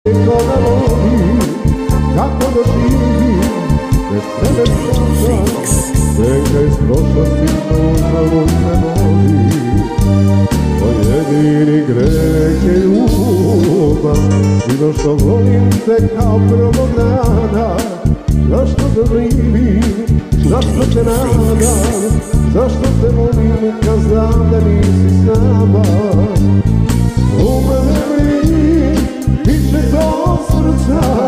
Ko na vodi, kako da živim bez tebe sada. Neka iz prošlosti tužna mučne vodi, pojedini greh je ljubav. I no što volim te kao prvog dana, zašto te živim, zašto te nadam, zašto te volim kad znam da nisi s nama. U mene bit će to srca